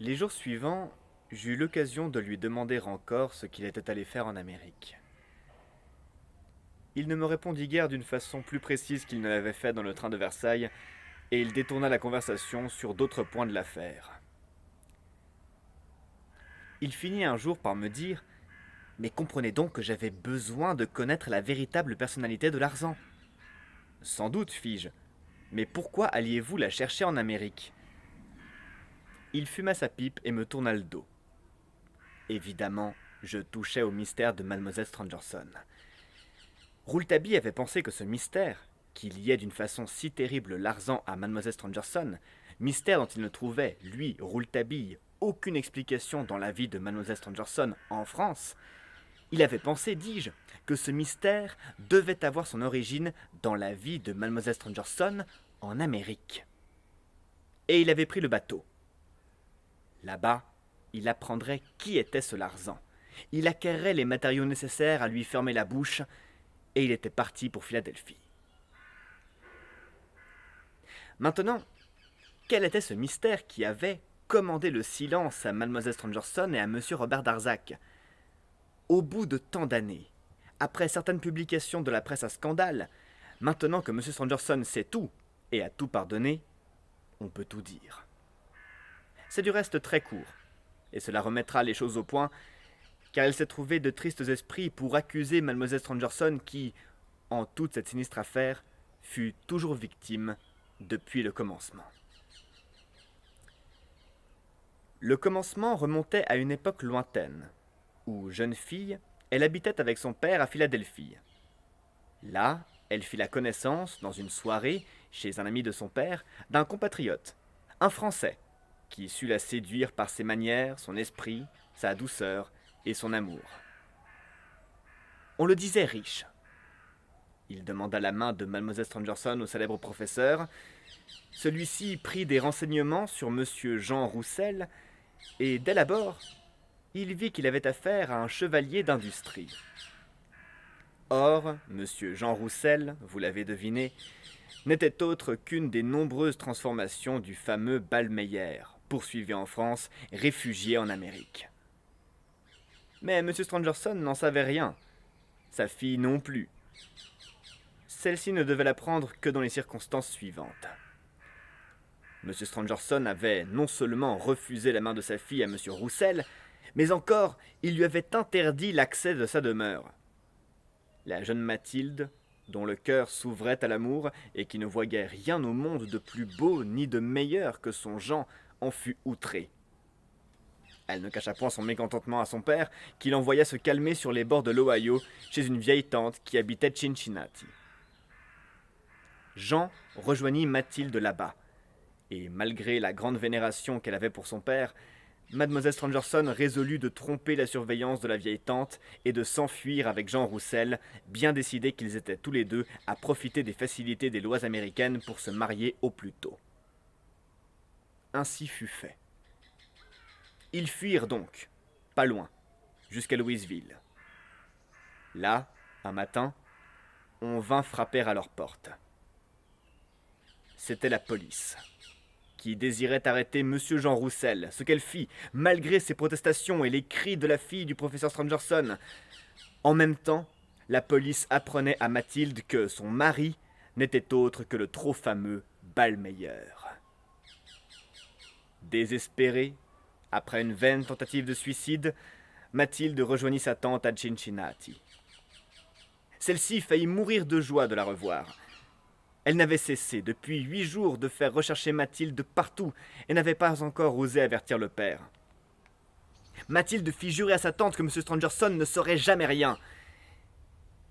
Les jours suivants, j'eus l'occasion de lui demander encore ce qu'il était allé faire en Amérique. Il ne me répondit guère d'une façon plus précise qu'il ne l'avait fait dans le train de Versailles, et il détourna la conversation sur d'autres points de l'affaire. Il finit un jour par me dire « Mais comprenez donc que j'avais besoin de connaître la véritable personnalité de Larsan. » Sans doute, fis-je, mais pourquoi alliez-vous la chercher en Amérique? Il fuma sa pipe et me tourna le dos. Évidemment, je touchais au mystère de Mademoiselle Stangerson. Rouletabille avait pensé que ce mystère, qui liait d'une façon si terrible Larsan à Mademoiselle Stangerson, mystère dont il ne trouvait, lui, Rouletabille, aucune explication dans la vie de Mademoiselle Stangerson en France, il avait pensé, dis-je, que ce mystère devait avoir son origine dans la vie de Mademoiselle Stangerson en Amérique. Et il avait pris le bateau. Là-bas, il apprendrait qui était ce Larsan. Il acquerrait les matériaux nécessaires à lui fermer la bouche, et il était parti pour Philadelphie. Maintenant, quel était ce mystère qui avait commandé le silence à Mademoiselle Stangerson et à Monsieur Robert Darzac? Au bout de tant d'années, après certaines publications de la presse à scandale, maintenant que Monsieur Stangerson sait tout et a tout pardonné, on peut tout dire. C'est du reste très court, et cela remettra les choses au point, car il s'est trouvé de tristes esprits pour accuser Mademoiselle Stangerson qui, en toute cette sinistre affaire, fut toujours victime depuis le commencement. Le commencement remontait à une époque lointaine, où, jeune fille, elle habitait avec son père à Philadelphie. Là, elle fit la connaissance, dans une soirée, chez un ami de son père, d'un compatriote, un Français, qui sut la séduire par ses manières, son esprit, sa douceur et son amour. On le disait riche. Il demanda la main de Mademoiselle Stangerson au célèbre professeur. Celui-ci prit des renseignements sur Monsieur Jean Roussel, et dès l'abord, il vit qu'il avait affaire à un chevalier d'industrie. Or, Monsieur Jean Roussel, vous l'avez deviné, n'était autre qu'une des nombreuses transformations du fameux Ballmeyer, poursuivi en France, réfugié en Amérique. Mais M. Stangerson n'en savait rien, sa fille non plus. Celle-ci ne devait l'apprendre que dans les circonstances suivantes. M. Stangerson avait non seulement refusé la main de sa fille à M. Roussel, mais encore il lui avait interdit l'accès de sa demeure. La jeune Mathilde, dont le cœur s'ouvrait à l'amour et qui ne voyait rien au monde de plus beau ni de meilleur que son Jean, en fut outrée. Elle ne cacha point son mécontentement à son père, qui l'envoya se calmer sur les bords de l'Ohio, chez une vieille tante qui habitait Cincinnati. Jean rejoignit Mathilde là-bas, et malgré la grande vénération qu'elle avait pour son père, Mademoiselle Stangerson résolut de tromper la surveillance de la vieille tante et de s'enfuir avec Jean Roussel, bien décidés qu'ils étaient tous les deux à profiter des facilités des lois américaines pour se marier au plus tôt. Ainsi fut fait. Ils fuirent donc, pas loin, jusqu'à Louisville. Là, un matin, on vint frapper à leur porte. C'était la police, qui désirait arrêter M. Jean Roussel, ce qu'elle fit, malgré ses protestations et les cris de la fille du professeur Stangerson. En même temps, la police apprenait à Mathilde que son mari n'était autre que le trop fameux Ballmeyer. Désespérée, après une vaine tentative de suicide, Mathilde rejoignit sa tante à Cincinnati. Celle-ci faillit mourir de joie de la revoir. Elle n'avait cessé depuis 8 jours de faire rechercher Mathilde partout et n'avait pas encore osé avertir le père. Mathilde fit jurer à sa tante que M. Stangerson ne saurait jamais rien.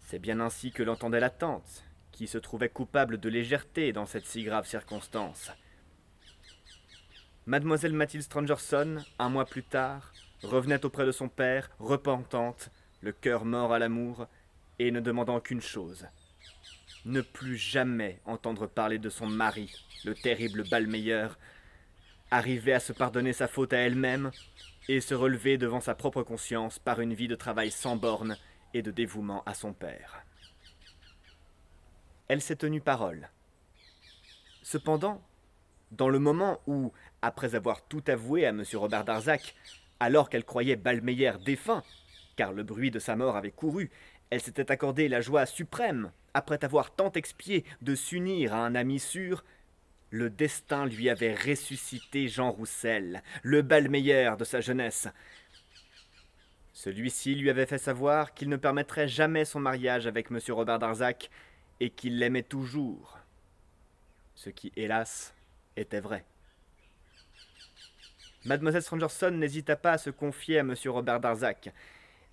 C'est bien ainsi que l'entendait la tante, qui se trouvait coupable de légèreté dans cette si grave circonstance. Mademoiselle Mathilde Stangerson, un mois plus tard, revenait auprès de son père, repentante, le cœur mort à l'amour, et ne demandant qu'une chose: ne plus jamais entendre parler de son mari, le terrible Ballmeyer, arriver à se pardonner sa faute à elle-même, et se relever devant sa propre conscience par une vie de travail sans bornes et de dévouement à son père. Elle s'est tenue parole. Cependant, Dans le moment où, après avoir tout avoué à M. Robert Darzac, alors qu'elle croyait Ballmeyer défunt, car le bruit de sa mort avait couru, elle s'était accordée la joie suprême, après avoir tant expié, de s'unir à un ami sûr, le destin lui avait ressuscité Jean Roussel, le Ballmeyer de sa jeunesse. Celui-ci lui avait fait savoir qu'il ne permettrait jamais son mariage avec M. Robert Darzac et qu'il l'aimait toujours. Ce qui, hélas, était vrai. Mademoiselle Stangerson n'hésita pas à se confier à M. Robert Darzac.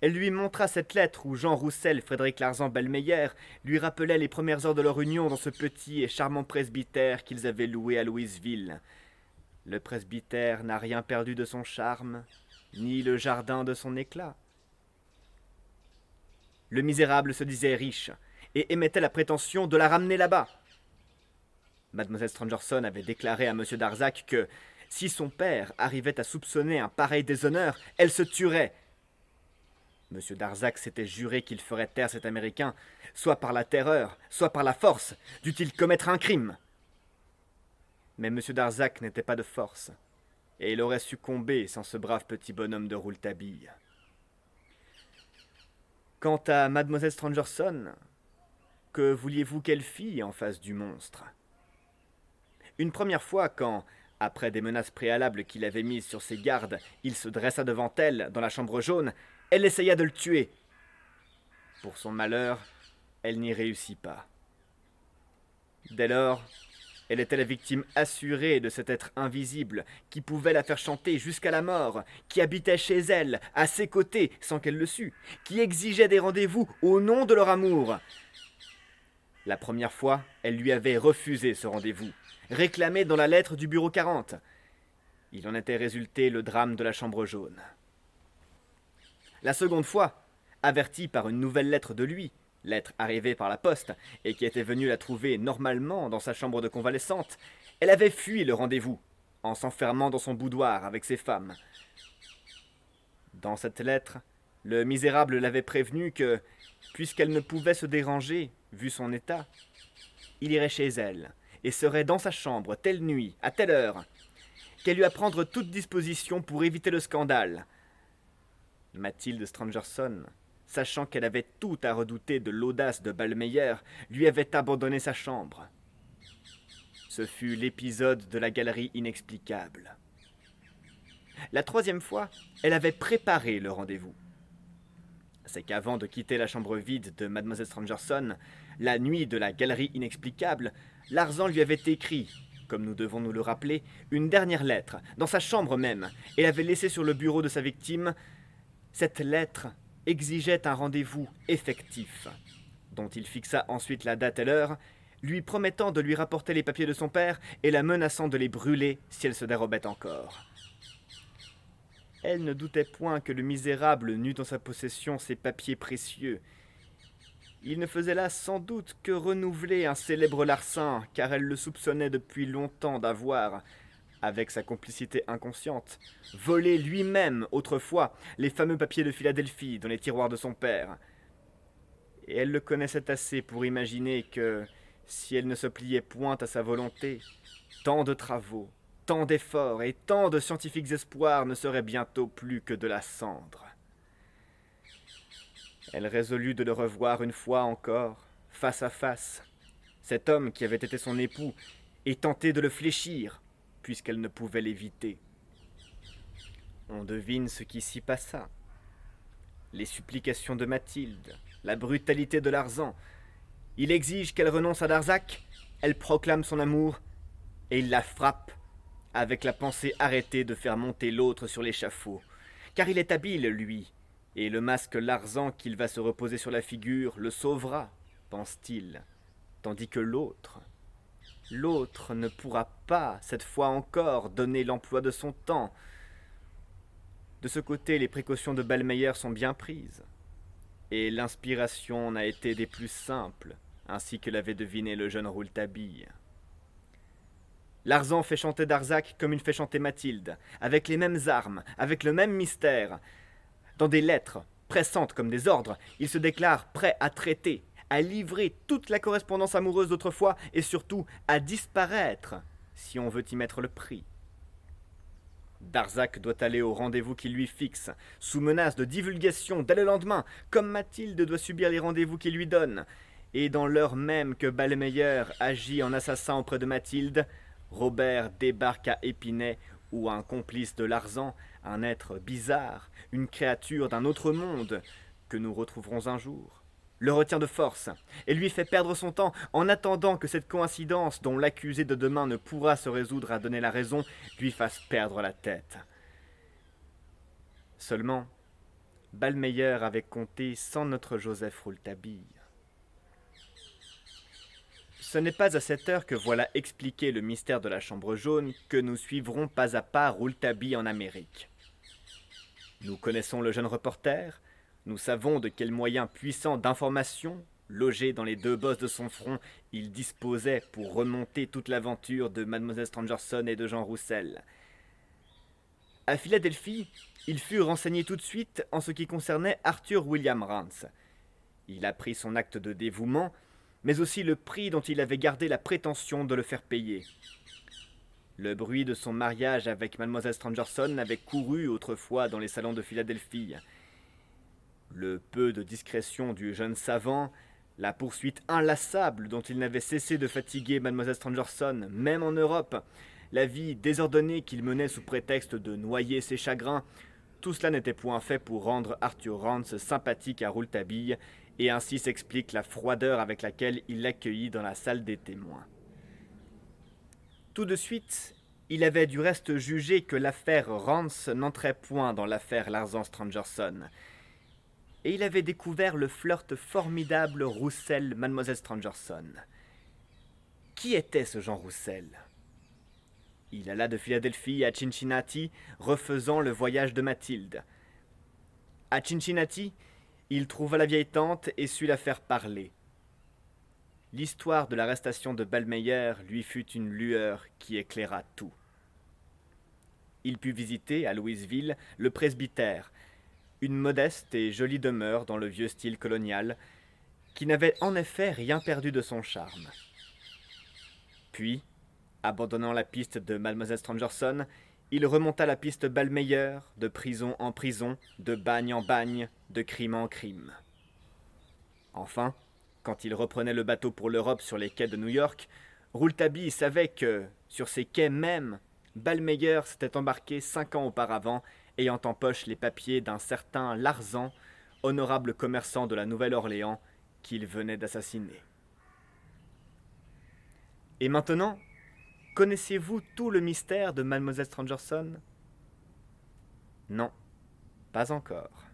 Elle lui montra cette lettre où Jean Roussel, Frédéric Larsan Ballmeyer lui rappelait les premières heures de leur union dans ce petit et charmant presbytère qu'ils avaient loué à Louisville. Le presbytère n'a rien perdu de son charme, ni le jardin de son éclat. Le misérable se disait riche et émettait la prétention de la ramener là-bas. Mademoiselle Stangerson avait déclaré à M. Darzac que, si son père arrivait à soupçonner un pareil déshonneur, elle se tuerait. M. Darzac s'était juré qu'il ferait taire cet Américain, soit par la terreur, soit par la force, dût-il commettre un crime. Mais M. Darzac n'était pas de force, et il aurait succombé sans ce brave petit bonhomme de Rouletabille. Quant à Mademoiselle Stangerson, que vouliez-vous qu'elle fît en face du monstre? Une première fois, quand, après des menaces préalables qu'il avait mises sur ses gardes, il se dressa devant elle, dans la chambre jaune, elle essaya de le tuer. Pour son malheur, elle n'y réussit pas. Dès lors, elle était la victime assurée de cet être invisible qui pouvait la faire chanter jusqu'à la mort, qui habitait chez elle, à ses côtés, sans qu'elle le sût, qui exigeait des rendez-vous au nom de leur amour. La première fois, elle lui avait refusé ce rendez-vous, réclamé dans la lettre du bureau 40. Il en était résulté le drame de la chambre jaune. La seconde fois, avertie par une nouvelle lettre de lui, lettre arrivée par la poste, et qui était venue la trouver normalement dans sa chambre de convalescente, elle avait fui le rendez-vous, en s'enfermant dans son boudoir avec ses femmes. Dans cette lettre, le misérable l'avait prévenue que, puisqu'elle ne pouvait se déranger, vu son état, il irait chez elle, et serait dans sa chambre, telle nuit, à telle heure, qu'elle eût à prendre toute disposition pour éviter le scandale. Mathilde Stangerson, sachant qu'elle avait tout à redouter de l'audace de Ballmeyer, lui avait abandonné sa chambre. Ce fut l'épisode de la galerie inexplicable. La troisième fois, elle avait préparé le rendez-vous. C'est qu'avant de quitter la chambre vide de Mademoiselle Stangerson, la nuit de la galerie inexplicable, Larsan lui avait écrit, comme nous devons nous le rappeler, une dernière lettre, dans sa chambre même, et l'avait laissée sur le bureau de sa victime. Cette lettre exigeait un rendez-vous effectif, dont il fixa ensuite la date et l'heure, lui promettant de lui rapporter les papiers de son père et la menaçant de les brûler si elle se dérobait encore. Elle ne doutait point que le misérable n'eût dans sa possession ces papiers précieux. Il ne faisait là sans doute que renouveler un célèbre larcin, car elle le soupçonnait depuis longtemps d'avoir, avec sa complicité inconsciente, volé lui-même autrefois les fameux papiers de Philadelphie dans les tiroirs de son père. Et elle le connaissait assez pour imaginer que, si elle ne se pliait point à sa volonté, tant de travaux, tant d'efforts et tant de scientifiques espoirs ne seraient bientôt plus que de la cendre. Elle résolut de le revoir une fois encore, face à face, cet homme qui avait été son époux, et tenter de le fléchir, puisqu'elle ne pouvait l'éviter. On devine ce qui s'y passa. Les supplications de Mathilde, la brutalité de Larsan. Il exige qu'elle renonce à Darzac, elle proclame son amour, et il la frappe, avec la pensée arrêtée de faire monter l'autre sur l'échafaud. Car il est habile, lui, et le masque Larsan qu'il va se reposer sur la figure le sauvera, pense-t-il, tandis que l'autre ne pourra pas, cette fois encore, donner l'emploi de son temps. De ce côté, les précautions de Ballmeyer sont bien prises, et l'inspiration n'a été des plus simples, ainsi que l'avait deviné le jeune Rouletabille. Larsan fait chanter Darzac comme il fait chanter Mathilde, avec les mêmes armes, avec le même mystère. Dans des lettres, pressantes comme des ordres, il se déclare prêt à traiter, à livrer toute la correspondance amoureuse d'autrefois et surtout à disparaître, si on veut y mettre le prix. Darzac doit aller au rendez-vous qu'il lui fixe, sous menace de divulgation dès le lendemain, comme Mathilde doit subir les rendez-vous qu'il lui donne. Et dans l'heure même que Ballmeyer agit en assassin auprès de Mathilde, Robert débarque à Épinay, où un complice de Larsan, un être bizarre, une créature d'un autre monde, que nous retrouverons un jour, le retient de force et lui fait perdre son temps en attendant que cette coïncidence dont l'accusé de demain ne pourra se résoudre à donner la raison lui fasse perdre la tête. Seulement, Ballmeyer avait compté sans notre Joseph Rouletabille. Ce n'est pas à cette heure que voilà expliqué le mystère de la chambre jaune que nous suivrons pas à pas Rouletabille en Amérique. Nous connaissons le jeune reporter, nous savons de quels moyens puissants d'information, logés dans les deux bosses de son front, il disposait pour remonter toute l'aventure de Mademoiselle Stangerson et de Jean Roussel. À Philadelphie, il fut renseigné tout de suite en ce qui concernait Arthur William Rance. Il apprit son acte de dévouement, mais aussi le prix dont il avait gardé la prétention de le faire payer. Le bruit de son mariage avec Mademoiselle Stangerson avait couru autrefois dans les salons de Philadelphie. Le peu de discrétion du jeune savant, la poursuite inlassable dont il n'avait cessé de fatiguer Mademoiselle Stangerson, même en Europe, la vie désordonnée qu'il menait sous prétexte de noyer ses chagrins, tout cela n'était point fait pour rendre Arthur Rance sympathique à Rouletabille, et ainsi s'explique la froideur avec laquelle il l'accueillit dans la salle des témoins. Tout de suite, il avait du reste jugé que l'affaire Rance n'entrait point dans l'affaire Larsan-Stangerson, et il avait découvert le flirt formidable Roussel-Mademoiselle Stangerson. Qui était ce Jean Roussel ? Il alla de Philadelphie à Cincinnati, refaisant le voyage de Mathilde. À Cincinnati, il trouva la vieille tante et sut la faire parler. L'histoire de l'arrestation de Ballmeyer lui fut une lueur qui éclaira tout. Il put visiter, à Louisville, le presbytère, une modeste et jolie demeure dans le vieux style colonial, qui n'avait en effet rien perdu de son charme. Puis, abandonnant la piste de Mademoiselle Stangerson, il remonta la piste Ballmeyer, de prison en prison, de bagne en bagne, de crime en crime. Enfin, quand il reprenait le bateau pour l'Europe sur les quais de New York, Rouletabille savait que, sur ces quais même, Ballmeyer s'était embarqué 5 ans auparavant, ayant en poche les papiers d'un certain Larsan, honorable commerçant de la Nouvelle-Orléans, qu'il venait d'assassiner. Et maintenant, connaissez-vous tout le mystère de Mademoiselle Stangerson ? Non, pas encore.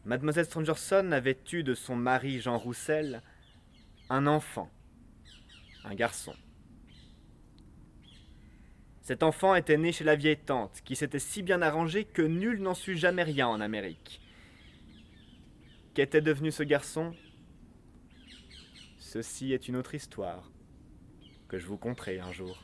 Mademoiselle Stangerson avait eu de son mari Jean Roussel un enfant, un garçon. Cet enfant était né chez la vieille tante, qui s'était si bien arrangée que nul n'en sut jamais rien en Amérique. Qu'était devenu ce garçon ? Ceci est une autre histoire, que je vous conterai un jour.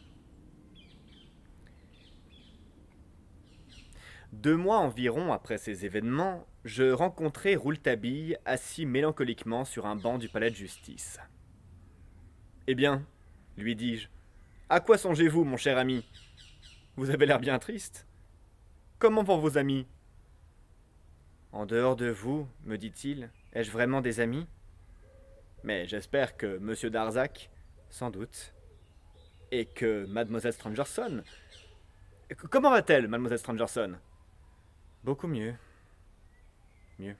2 mois environ après ces événements, je rencontrai Rouletabille assis mélancoliquement sur un banc du palais de justice. « Eh bien, lui dis-je, à quoi songez-vous, mon cher ami ? Vous avez l'air bien triste. Comment vont vos amis ? En dehors de vous, me dit-il, ai-je vraiment des amis ? Mais j'espère que M. Darzac, sans doute, et que Mademoiselle Stangerson. Comment va-t-elle, Mademoiselle Stangerson ? Beaucoup mieux. Mieux.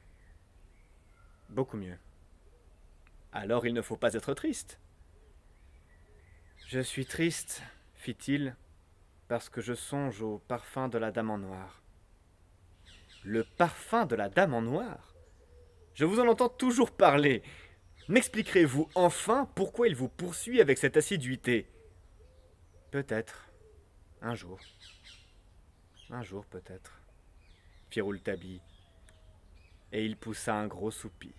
Beaucoup mieux. Alors il ne faut pas être triste. Je suis triste, fit-il, parce que je songe au parfum de la dame en noir. Le parfum de la dame en noir ? Je vous en entends toujours parler. M'expliquerez-vous enfin pourquoi il vous poursuit avec cette assiduité ? Peut-être. Un jour. Un jour, peut-être, fit Rouletabille, et il poussa un gros soupir.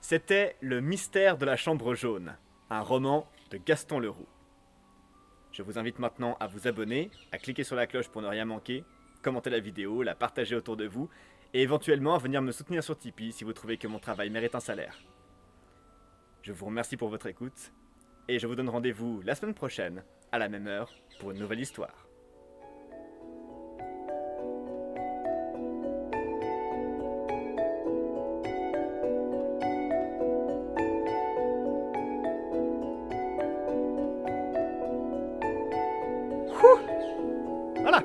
C'était Le mystère de la chambre jaune, un roman de Gaston Leroux. Je vous invite maintenant à vous abonner, à cliquer sur la cloche pour ne rien manquer, commenter la vidéo, la partager autour de vous, et éventuellement à venir me soutenir sur Tipeee si vous trouvez que mon travail mérite un salaire. Je vous remercie pour votre écoute, et je vous donne rendez-vous la semaine prochaine, à la même heure, pour une nouvelle histoire. Voilà.